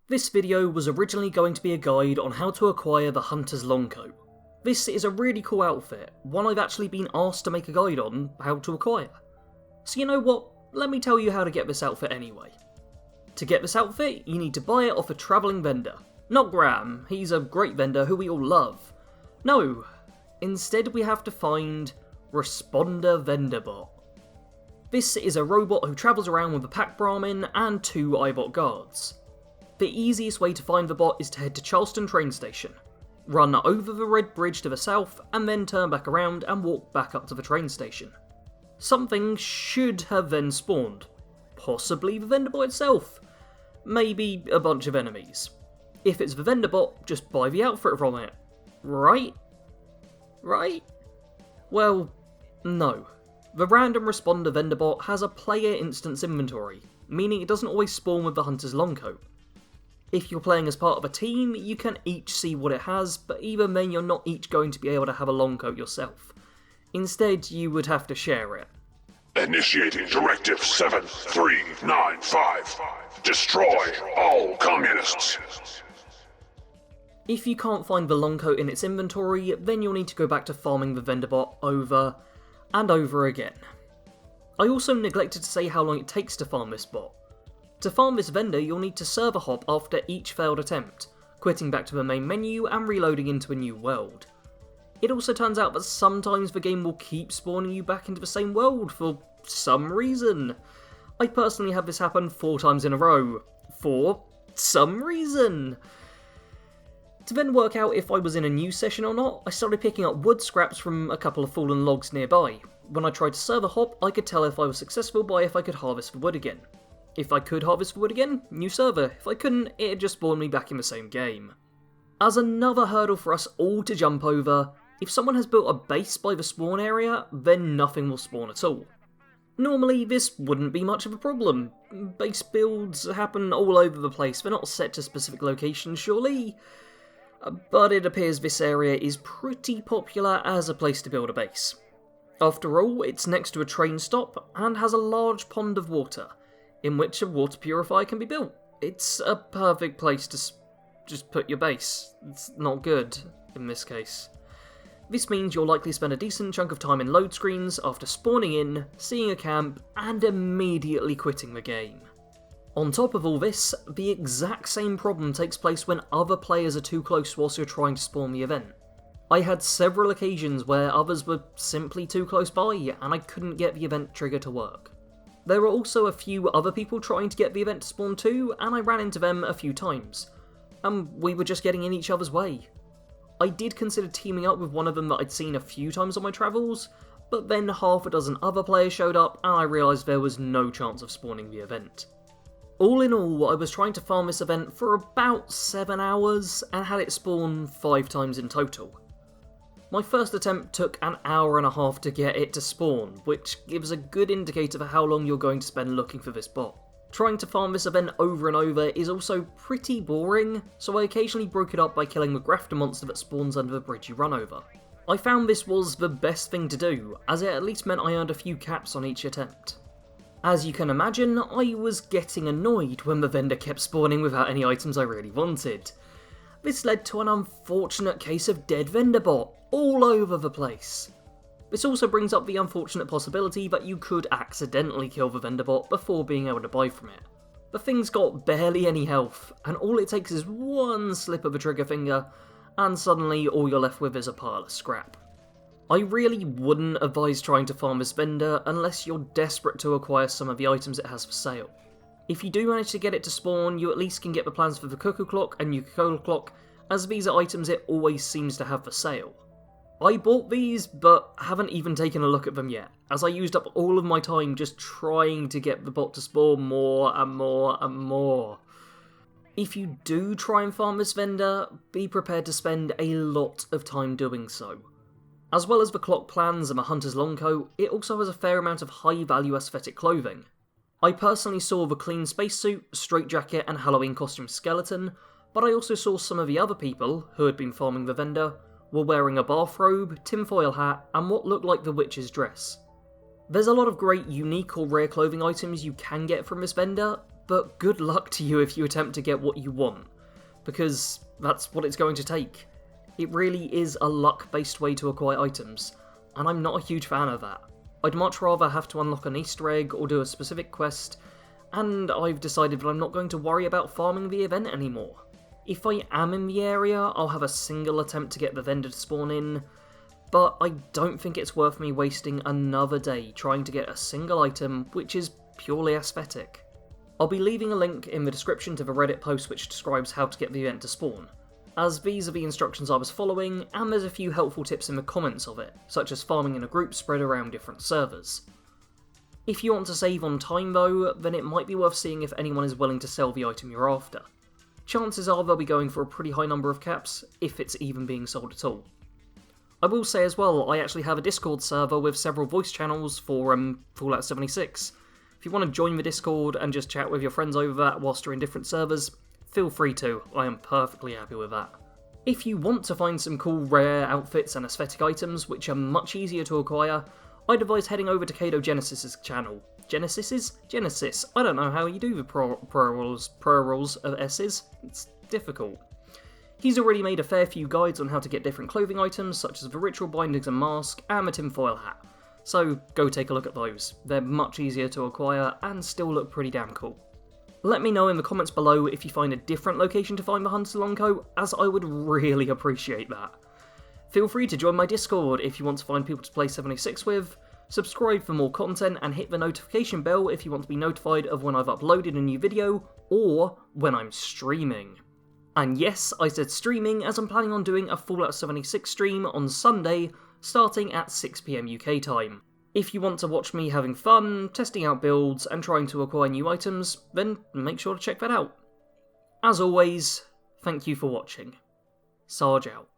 This video was originally going to be a guide on how to acquire the Hunter's Longcoat. This is a really cool outfit, one I've actually been asked to make a guide on how to acquire. So you know what, let me tell you how to get this outfit anyway. To get this outfit, you need to buy it off a travelling vendor. Not Graham, he's a great vendor who we all love. No, instead we have to find Responder Vendorbot. This is a robot who travels around with a pack Brahmin and 2 iBot guards. The easiest way to find the bot is to head to Charleston train station, run over the red bridge to the south, and then turn back around and walk back up to the train station. Something should have then spawned. Possibly the vendor bot itself. Maybe a bunch of enemies. If it's the vendor bot, just buy the outfit from it. Right? Right? Well, no. The random responder vendor bot has a player instance inventory, meaning it doesn't always spawn with the Hunter's Longcoat. If you're playing as part of a team, you can each see what it has, but even then you're not each going to be able to have a Longcoat yourself. Instead, you would have to share it. Initiating Directive 7395. Destroy all communists. If you can't find the Longcoat in its inventory, then you'll need to go back to farming the vendor bot over and over again. I also neglected to say how long it takes to farm this bot. To farm this vendor, you'll need to server hop after each failed attempt, quitting back to the main menu and reloading into a new world. It also turns out that sometimes the game will keep spawning you back into the same world for some reason. I personally had this happen 4 times in a row. For some reason. To then work out if I was in a new session or not, I started picking up wood scraps from a couple of fallen logs nearby. When I tried to server hop, I could tell if I was successful by if I could harvest the wood again. If I could harvest the wood again, new server. If I couldn't, it'd just spawn me back in the same game. As another hurdle for us all to jump over, if someone has built a base by the spawn area, then nothing will spawn at all. Normally, this wouldn't be much of a problem. Base builds happen all over the place, they're not set to specific locations, surely? But it appears this area is pretty popular as a place to build a base. After all, it's next to a train stop and has a large pond of water, in which a water purifier can be built. It's a perfect place to just put your base. It's not good, in this case. This means you'll likely spend a decent chunk of time in load screens after spawning in, seeing a camp, and immediately quitting the game. On top of all this, the exact same problem takes place when other players are too close whilst you're trying to spawn the event. I had several occasions where others were simply too close by, and I couldn't get the event trigger to work. There were also a few other people trying to get the event to spawn too, and I ran into them a few times. And we were just getting in each other's way. I did consider teaming up with one of them that I'd seen a few times on my travels, but then half a dozen other players showed up and I realised there was no chance of spawning the event. All in all, I was trying to farm this event for about 7 hours and had it spawn 5 times in total. My first attempt took an hour and a half to get it to spawn, which gives a good indicator for how long you're going to spend looking for this bot. Trying to farm this event over and over is also pretty boring, so I occasionally broke it up by killing the grafter monster that spawns under the bridge you run over. I found this was the best thing to do, as it at least meant I earned a few caps on each attempt. As you can imagine, I was getting annoyed when the vendor kept spawning without any items I really wanted. This led to an unfortunate case of dead vendor bot all over the place. This also brings up the unfortunate possibility that you could accidentally kill the vendor bot before being able to buy from it. The thing's got barely any health, and all it takes is one slip of a trigger finger, and suddenly all you're left with is a pile of scrap. I really wouldn't advise trying to farm this vendor unless you're desperate to acquire some of the items it has for sale. If you do manage to get it to spawn, you at least can get the plans for the cuckoo clock and Nuka-Cola clock, as these are items it always seems to have for sale. I bought these, but haven't even taken a look at them yet, as I used up all of my time just trying to get the bot to spawn more and more and more. If you do try and farm this vendor, be prepared to spend a lot of time doing so. As well as the clock plans and the Hunter's Longcoat, it also has a fair amount of high-value aesthetic clothing. I personally saw the clean spacesuit, straitjacket and Halloween costume skeleton, but I also saw some of the other people, who had been farming the vendor, were wearing a bathrobe, tinfoil hat, and what looked like the witch's dress. There's a lot of great unique or rare clothing items you can get from this vendor, but good luck to you if you attempt to get what you want, because that's what it's going to take. It really is a luck-based way to acquire items, and I'm not a huge fan of that. I'd much rather have to unlock an Easter egg or do a specific quest, and I've decided that I'm not going to worry about farming the event anymore. If I am in the area, I'll have a single attempt to get the vendor to spawn in, but I don't think it's worth me wasting another day trying to get a single item which is purely aesthetic. I'll be leaving a link in the description to the Reddit post which describes how to get the event to spawn, as these are the instructions I was following, and there's a few helpful tips in the comments of it, such as farming in a group spread around different servers. If you want to save on time though, then it might be worth seeing if anyone is willing to sell the item you're after. Chances are they'll be going for a pretty high number of caps, if it's even being sold at all. I will say as well, I actually have a Discord server with several voice channels for Fallout 76. If you want to join the Discord and just chat with your friends over that whilst you're in different servers, feel free to, I am perfectly happy with that. If you want to find some cool rare outfits and aesthetic items which are much easier to acquire, I'd advise heading over to Kado Genesis's channel. Genesis? I don't know how you do the plurals of S's, it's difficult. He's already made a fair few guides on how to get different clothing items such as the ritual bindings and mask and the tinfoil hat, so go take a look at those. They're much easier to acquire and still look pretty damn cool. Let me know in the comments below if you find a different location to find the Hunter Long Coat, as I would really appreciate that. Feel free to join my Discord if you want to find people to play 76 with, subscribe for more content and hit the notification bell if you want to be notified of when I've uploaded a new video, or when I'm streaming. And yes, I said streaming as I'm planning on doing a Fallout 76 stream on Sunday, starting at 6 PM UK time. If you want to watch me having fun, testing out builds, and trying to acquire new items, then make sure to check that out. As always, thank you for watching. Sarge out.